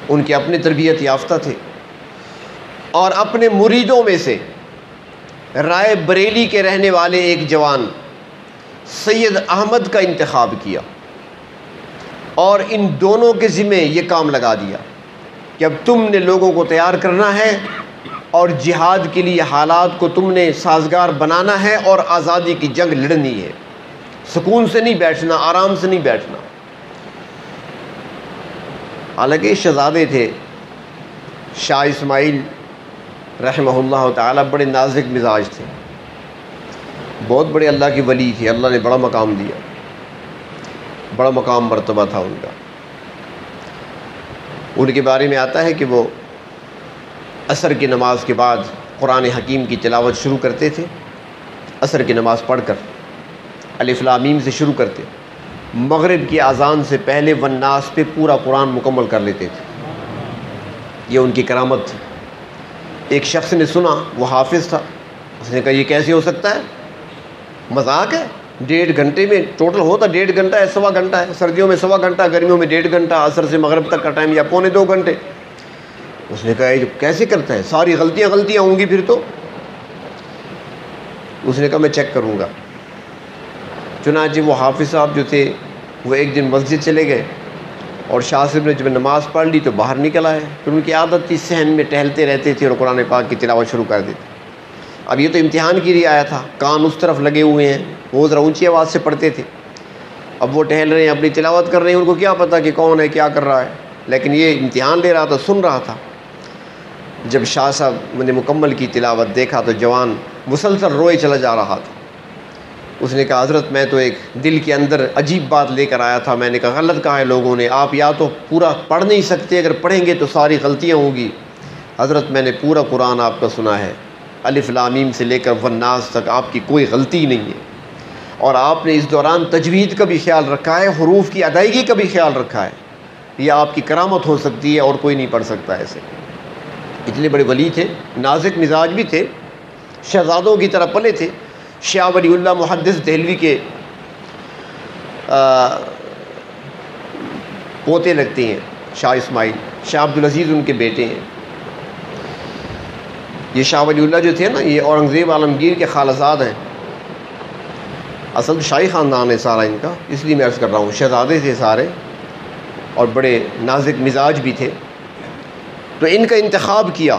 ان کے اپنے تربیت یافتہ تھے، اور اپنے مریدوں میں سے رائے بریلی کے رہنے والے ایک جوان سید احمد کا انتخاب کیا، اور ان دونوں کے ذمہ یہ کام لگا دیا کہ اب تم نے لوگوں کو تیار کرنا ہے اور جہاد کے لیے حالات کو تم نے سازگار بنانا ہے اور آزادی کی جنگ لڑنی ہے، سکون سے نہیں بیٹھنا، آرام سے نہیں بیٹھنا۔ حالانکہ شہزادے تھے شاہ اسماعیل رحمہ اللہ تعالی، بڑے نازک مزاج تھے، بہت بڑے اللہ کے ولی تھے، اللہ نے بڑا مقام دیا، بڑا مقام مرتبہ تھا ان کا۔ ان کے بارے میں آتا ہے کہ وہ عصر کی نماز کے بعد قرآن حکیم کی تلاوت شروع کرتے تھے، عصر کی نماز پڑھ کر الف لام میم سے شروع کرتے، مغرب کی اذان سے پہلے والناس پہ پورا قرآن مکمل کر لیتے تھے۔ یہ ان کی کرامت تھی۔ ایک شخص نے سنا، وہ حافظ تھا، اس نے کہا یہ کیسے ہو سکتا ہے، مذاق ہے، 1.5 گھنٹے میں ٹوٹل ہوتا 1.5 گھنٹہ ہے، 1.25 گھنٹہ ہے، سردیوں میں 1.25 گھنٹہ، گرمیوں میں 1.5 گھنٹہ، عصر سے مغرب تک کا ٹائم یا 1.25 گھنٹے۔ اس نے کہا یہ کیسے کرتا ہے، ساری غلطیاں ہوں گی پھر تو۔ اس نے کہا میں چیک کروں گا۔ چنانچہ وہ حافظ صاحب جو تھے وہ ایک دن مسجد چلے گئے، اور شاہ صاحب نے جب نماز پڑھ لی تو باہر نکل آئے، پھر ان کی عادت تھی صحن میں ٹہلتے رہتے تھے اور قرآن پاک کی تلاوت شروع کر دیتے۔ اب یہ تو امتحان کے لیے آیا تھا، کان اس طرف لگے ہوئے ہیں، وہ ذرا اونچی آواز سے پڑھتے تھے، اب وہ ٹہل رہے ہیں، اپنی تلاوت کر رہے ہیں، ان کو کیا پتہ کہ کون ہے کیا کر رہا ہے، لیکن یہ امتحان لے رہا تھا، سن رہا تھا۔ جب شاہ صاحب نے مکمل کی تلاوت دیکھا تو جوان مسلسل روئے چلا جا رہا تھا۔ اس نے کہا حضرت میں تو ایک دل کے اندر عجیب بات لے کر آیا تھا، میں نے کہا غلط کہا ہے لوگوں نے، آپ یا تو پورا پڑھ نہیں سکتے، اگر پڑھیں گے تو ساری غلطیاں ہوں گی۔ حضرت میں نے پورا قرآن آپ کا سنا ہے، الف لام میم سے لے کر والناس تک آپ کی کوئی غلطی نہیں ہے، اور آپ نے اس دوران تجوید کا بھی خیال رکھا ہے، حروف کی ادائیگی کا بھی خیال رکھا ہے، یہ آپ کی کرامت ہو سکتی ہے اور کوئی نہیں پڑھ سکتا ایسے۔ اتنے بڑے ولی تھے، نازک مزاج بھی تھے، شہزادوں کی طرح پلے تھے۔ شاہ ولی اللہ محدث دہلوی کے پوتے لگتے ہیں شاہ اسماعیل، شاہ عبدالعزیز ان کے بیٹے ہیں۔ یہ شاہ ولی اللہ جو تھے نا، یہ اورنگزیب عالمگیر کے خالصاد ہیں، اصل شاہی خاندان ہے سارا ان کا، اس لیے میں عرض کر رہا ہوں، شہزادے تھے سارے اور بڑے نازک مزاج بھی تھے۔ تو ان کا انتخاب کیا،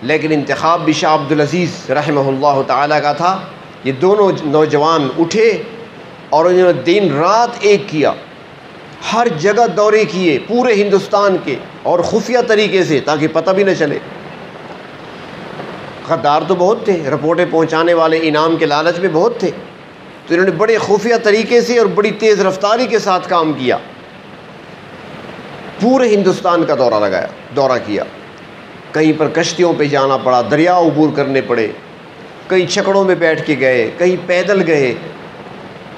لیکن انتخاب بھی شاہ عبدالعزیز رحمہ اللہ تعالیٰ کا تھا۔ یہ دونوں نوجوان اٹھے اور انہوں نے دن رات ایک کیا، ہر جگہ دورے کیے پورے ہندوستان کے، اور خفیہ طریقے سے، تاکہ پتہ بھی نہ چلے۔ غدار تو بہت تھے، رپورٹیں پہنچانے والے انعام کے لالچ میں بہت تھے، تو انہوں نے بڑے خفیہ طریقے سے اور بڑی تیز رفتاری کے ساتھ کام کیا، پورے ہندوستان کا دورہ کیا۔ کہیں پر کشتیوں پہ جانا پڑا، دریا عبور کرنے پڑے، کئی چھکڑوں میں بیٹھ کے گئے، کہیں پیدل گئے،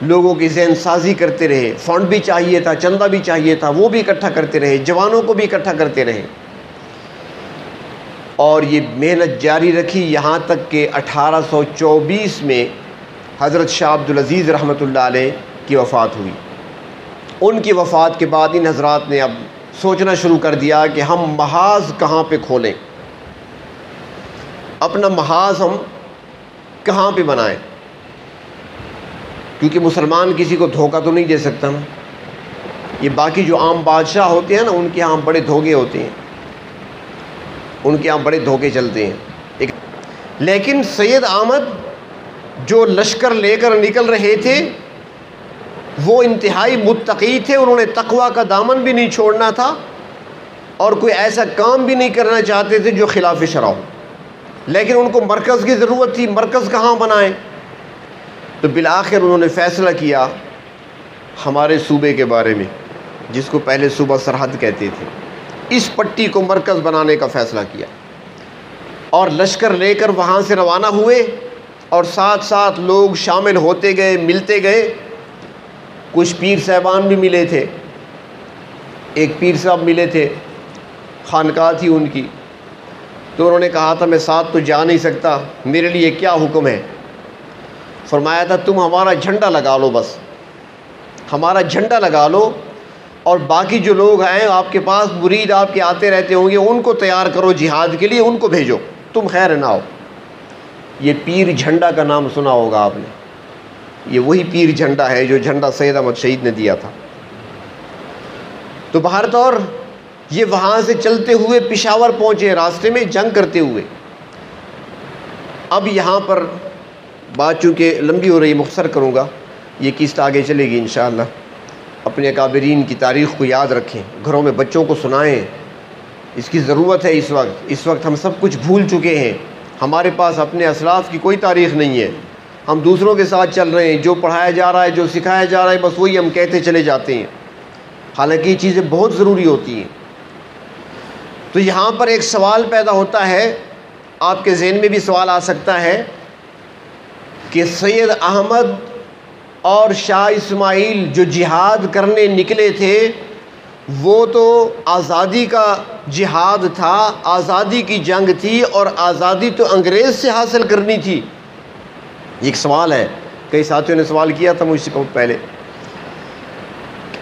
لوگوں کی ذہن سازی کرتے رہے، فنڈ بھی چاہیے تھا، چندہ بھی چاہیے تھا، وہ بھی اکٹھا کرتے رہے، جوانوں کو بھی اکٹھا کرتے رہے، اور یہ محنت جاری رکھی یہاں تک کہ 1824 میں حضرت شاہ عبدالعزیز رحمۃ اللہ علیہ کی وفات ہوئی۔ ان کی وفات کے بعد ان حضرات نے اب سوچنا شروع کر دیا کہ ہم محاذ کہاں پہ کھولیں، اپنا محاذ ہم کہاں پہ بنائیں، کیونکہ مسلمان کسی کو دھوکہ تو نہیں دے سکتا نا۔ یہ باقی جو عام بادشاہ ہوتے ہیں نا، ان کے ہاں بڑے دھوکے ہوتے ہیں، ان کے ہاں بڑے دھوکے چلتے ہیں۔ لیکن سید احمد جو لشکر لے کر نکل رہے تھے وہ انتہائی متقی تھے، انہوں نے تقوی کا دامن بھی نہیں چھوڑنا تھا، اور کوئی ایسا کام بھی نہیں کرنا چاہتے تھے جو خلاف شرع ہو، لیکن ان کو مرکز کی ضرورت تھی، مرکز کہاں بنائیں؟ تو بالآخر انہوں نے فیصلہ کیا ہمارے صوبے کے بارے میں، جس کو پہلے صوبہ سرحد کہتے تھے، اس پٹی کو مرکز بنانے کا فیصلہ کیا، اور لشکر لے کر وہاں سے روانہ ہوئے، اور ساتھ ساتھ لوگ شامل ہوتے گئے، ملتے گئے۔ کچھ پیر صاحبان بھی ملے تھے، ایک پیر صاحب ملے تھے، خانقاہ تھی ان کی، تو انہوں نے کہا تھا میں ساتھ تو جا نہیں سکتا، میرے لیے کیا حکم ہے؟ فرمایا تھا تم ہمارا جھنڈا لگا لو بس، ہمارا جھنڈا لگا لو، اور باقی جو لوگ ہیں آپ کے پاس، مرید آپ کے آتے رہتے ہوں گے، ان کو تیار کرو جہاد کے لیے، ان کو بھیجو، تم خیر نہ ہو۔ یہ پیر جھنڈا کا نام سنا ہوگا آپ نے، یہ وہی پیر جھنڈا ہے جو جھنڈا سید احمد شہید نے دیا تھا۔ تو بہرطور یہ وہاں سے چلتے ہوئے پشاور پہنچے، راستے میں جنگ کرتے ہوئے۔ اب یہاں پر بات چونکہ لمبی ہو رہی، مختصر کروں گا، یہ قسط آگے چلے گی انشاءاللہ۔ اپنے اکابرین کی تاریخ کو یاد رکھیں، گھروں میں بچوں کو سنائیں، اس کی ضرورت ہے۔ اس وقت ہم سب کچھ بھول چکے ہیں، ہمارے پاس اپنے اسلاف کی کوئی تاریخ نہیں ہے، ہم دوسروں کے ساتھ چل رہے ہیں، جو پڑھایا جا رہا ہے، جو سکھایا جا رہا ہے، بس وہی ہم کہتے چلے جاتے ہیں، حالانکہ یہ چیزیں بہت ضروری ہوتی ہیں۔ تو یہاں پر ایک سوال پیدا ہوتا ہے، آپ کے ذہن میں بھی سوال آ سکتا ہے کہ سید احمد اور شاہ اسماعیل جو جہاد کرنے نکلے تھے، وہ تو آزادی کا جہاد تھا، آزادی کی جنگ تھی، اور آزادی تو انگریز سے حاصل کرنی تھی۔ یہ ایک سوال ہے، کئی ساتھیوں نے سوال کیا تھا مجھ سے پہلے،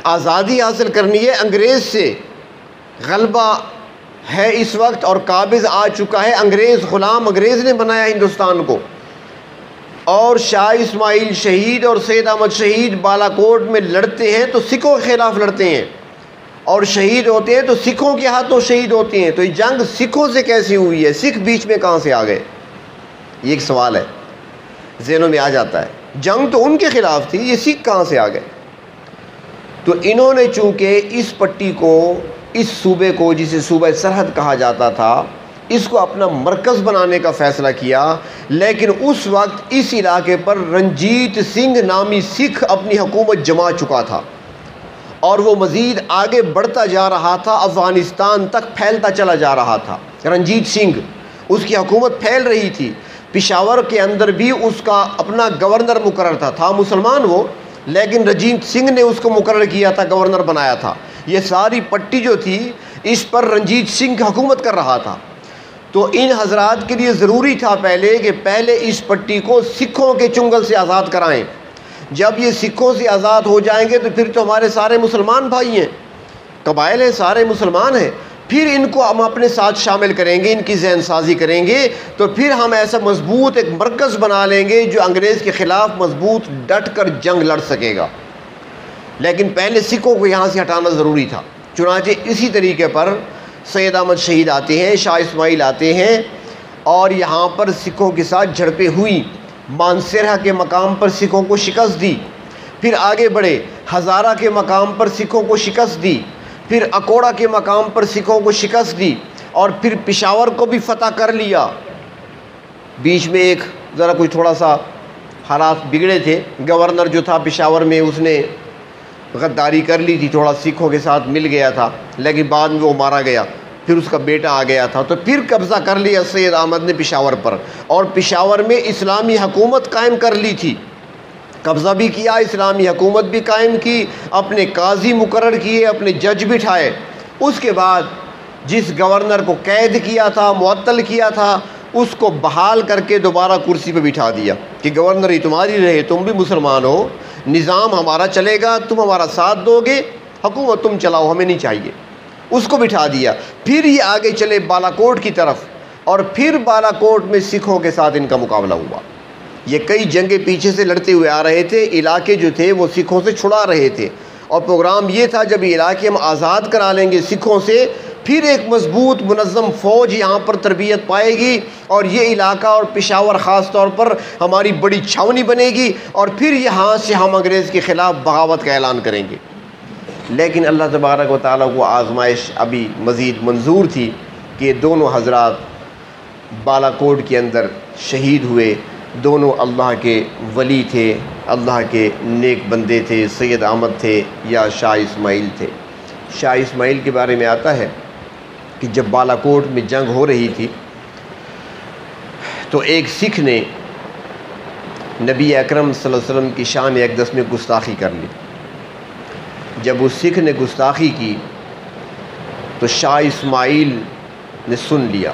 آزادی حاصل کرنی ہے انگریز سے، غلبہ ہے اس وقت اور قابض آ چکا ہے، انگریز غلام، انگریز نے بنایا ہندوستان کو، اور شاہ اسماعیل شہید اور سید احمد شہید بالا کوٹ میں لڑتے ہیں تو سکھوں کے خلاف لڑتے ہیں، اور شہید ہوتے ہیں تو سکھوں کے ہاتھوں شہید ہوتے ہیں۔ تو یہ جنگ سکھوں سے کیسی ہوئی ہے؟ سکھ بیچ میں کہاں سے آ گئے؟ یہ ایک سوال ہے، ذہنوں میں آ جاتا ہے، جنگ تو ان کے خلاف تھی، یہ سکھ کہاں سے آ گئے؟ تو انہوں نے چونکہ اس پٹی کو، اس صوبے کو جسے صوبہ سرحد کہا جاتا تھا، اس کو اپنا مرکز بنانے کا فیصلہ کیا، لیکن اس وقت اس علاقے پر رنجیت سنگھ نامی سکھ اپنی حکومت جما چکا تھا، اور وہ مزید آگے بڑھتا جا رہا تھا، افغانستان تک پھیلتا چلا جا رہا تھا۔ رنجیت سنگھ، اس کی حکومت پھیل رہی تھی، پشاور کے اندر بھی اس کا اپنا گورنر مقرر تھا مسلمان وہ، لیکن رنجیت سنگھ نے اس کو مقرر کیا تھا، گورنر بنایا تھا۔ یہ ساری پٹی جو تھی اس پر رنجیت سنگھ حکومت کر رہا تھا۔ تو ان حضرات کے لیے ضروری تھا کہ پہلے اس پٹی کو سکھوں کے چنگل سے آزاد کرائیں۔ جب یہ سکھوں سے آزاد ہو جائیں گے تو پھر تو ہمارے سارے مسلمان بھائی ہیں، قبائل ہیں، سارے مسلمان ہیں، پھر ان کو ہم اپنے ساتھ شامل کریں گے، ان کی ذہن سازی کریں گے، تو پھر ہم ایسا مضبوط ایک مرکز بنا لیں گے جو انگریز کے خلاف مضبوط ڈٹ کر جنگ لڑ سکے گا۔ لیکن پہلے سکھوں کو یہاں سے ہٹانا ضروری تھا۔ چنانچہ اسی طریقے پر سید احمد شہید آتے ہیں، شاہ اسماعیل آتے ہیں، اور یہاں پر سکھوں کے ساتھ جھڑپیں ہوئی، مانسیرہ کے مقام پر سکھوں کو شکست دی، پھر آگے بڑھے، ہزارہ کے مقام پر سکھوں کو شکست دی، پھر اکوڑا کے مقام پر سکھوں کو شکست دی، اور پھر پشاور کو بھی فتح کر لیا۔ بیچ میں ایک ذرا کوئی تھوڑا سا حالات بگڑے تھے، گورنر جو تھا پشاور میں اس نے غداری کر لی تھی، تھوڑا سکھوں کے ساتھ مل گیا تھا، لیکن بعد میں وہ مارا گیا، پھر اس کا بیٹا آ گیا تھا، تو پھر قبضہ کر لیا سید احمد نے پشاور پر، اور پشاور میں اسلامی حکومت قائم کر لی تھی، قبضہ بھی کیا، اسلامی حکومت بھی قائم کی، اپنے قاضی مقرر کیے، اپنے جج بٹھائے۔ اس کے بعد جس گورنر کو قید کیا تھا، معطل کیا تھا، اس کو بحال کر کے دوبارہ کرسی پہ بٹھا دیا کہ گورنر ہی تمہاری رہے، تم بھی مسلمان ہو، نظام ہمارا چلے گا، تم ہمارا ساتھ دو گے، حکومت تم چلاؤ، ہمیں نہیں چاہیے، اس کو بٹھا دیا۔ پھر یہ آگے چلے بالا کوٹ کی طرف، اور پھر بالا کوٹ میں سکھوں کے ساتھ ان کا مقابلہ ہوا۔ یہ کئی جنگیں پیچھے سے لڑتے ہوئے آ رہے تھے، علاقے جو تھے وہ سکھوں سے چھڑا رہے تھے، اور پروگرام یہ تھا جب یہ علاقے ہم آزاد کرا لیں گے سکھوں سے، پھر ایک مضبوط منظم فوج یہاں پر تربیت پائے گی، اور یہ علاقہ اور پشاور خاص طور پر ہماری بڑی چھاونی بنے گی، اور پھر یہاں سے ہم انگریز کے خلاف بغاوت کا اعلان کریں گے۔ لیکن اللہ تبارک و تعالیٰ کو آزمائش ابھی مزید منظور تھی کہ دونوں حضرات بالا کوٹ کے اندر شہید ہوئے، دونوں اللہ کے ولی تھے، اللہ کے نیک بندے تھے، سید احمد تھے یا شاہ اسماعیل تھے۔ شاہ اسماعیل کے بارے میں آتا ہے کہ جب بالا کوٹ میں جنگ ہو رہی تھی تو ایک سکھ نے نبی اکرم صلی اللہ علیہ وسلم کی شان اقدس میں گستاخی کر لی۔ جب اس سکھ نے گستاخی کی تو شاہ اسماعیل نے سن لیا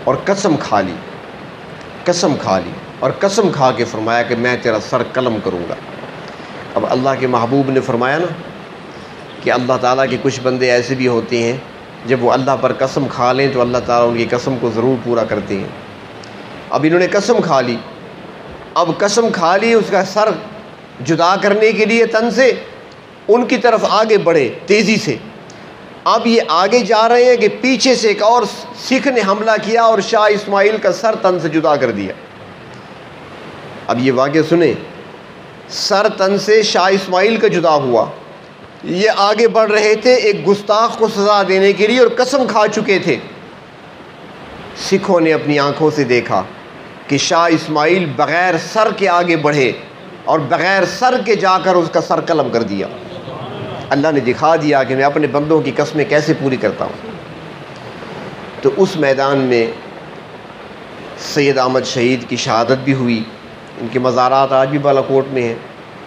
اور قسم کھا لی اور قسم کھا کے فرمایا کہ میں تیرا سر قلم کروں گا، اب اللہ کے محبوب نے فرمایا نا کہ اللہ تعالیٰ کے کچھ بندے ایسے بھی ہوتے ہیں جب وہ اللہ پر قسم کھا لیں تو اللہ تعالیٰ ان کی قسم کو ضرور پورا کرتے ہیں۔ اب انہوں نے قسم کھا لی، اب قسم کھا لی، اس کا سر جدا کرنے کے لیے تن سے ان کی طرف آگے بڑھے تیزی سے۔ اب یہ آگے جا رہے ہیں کہ پیچھے سے ایک اور سکھ نے حملہ کیا اور شاہ اسماعیل کا سر تن سے جدا کر دیا۔ اب یہ واقعہ سنیں، سر تن سے شاہ اسماعیل کا جدا ہوا، یہ آگے بڑھ رہے تھے ایک گستاخ کو سزا دینے کے لیے اور قسم کھا چکے تھے۔ سکھوں نے اپنی آنکھوں سے دیکھا کہ شاہ اسماعیل بغیر سر کے آگے بڑھے اور بغیر سر کے جا کر اس کا سر قلم کر دیا۔ اللہ نے دکھا دیا کہ میں اپنے بندوں کی قسمیں کیسے پوری کرتا ہوں۔ تو اس میدان میں سید احمد شہید کی شہادت بھی ہوئی۔ ان کے مزارات آج بھی بالاکوٹ میں ہیں،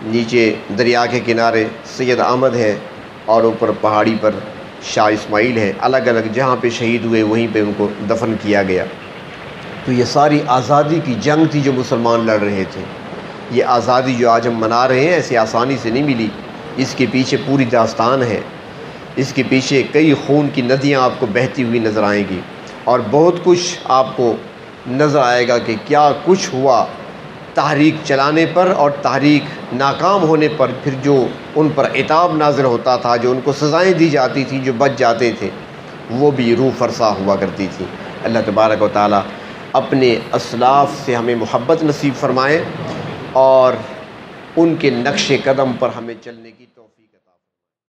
نیچے دریا کے کنارے سید احمد ہے اور اوپر پہاڑی پر شاہ اسماعیل ہے، الگ الگ جہاں پہ شہید ہوئے وہیں پہ ان کو دفن کیا گیا۔ تو یہ ساری آزادی کی جنگ تھی جو مسلمان لڑ رہے تھے۔ یہ آزادی جو آج ہم منا رہے ہیں ایسے آسانی سے نہیں ملی، اس کے پیچھے پوری داستان ہے، اس کے پیچھے کئی خون کی ندیاں آپ کو بہتی ہوئی نظر آئیں گی اور بہت کچھ آپ کو نظر آئے گا کہ کیا کچھ ہوا تحریک چلانے پر اور تحریک ناکام ہونے پر، پھر جو ان پر عتاب نازل ہوتا تھا، جو ان کو سزائیں دی جاتی تھیں، جو بچ جاتے تھے، وہ بھی روح فرسا ہوا کرتی تھی۔ اللہ تبارک و تعالی اپنے اسلاف سے ہمیں محبت نصیب فرمائے اور ان کے نقش قدم پر ہمیں چلنے کی توفیق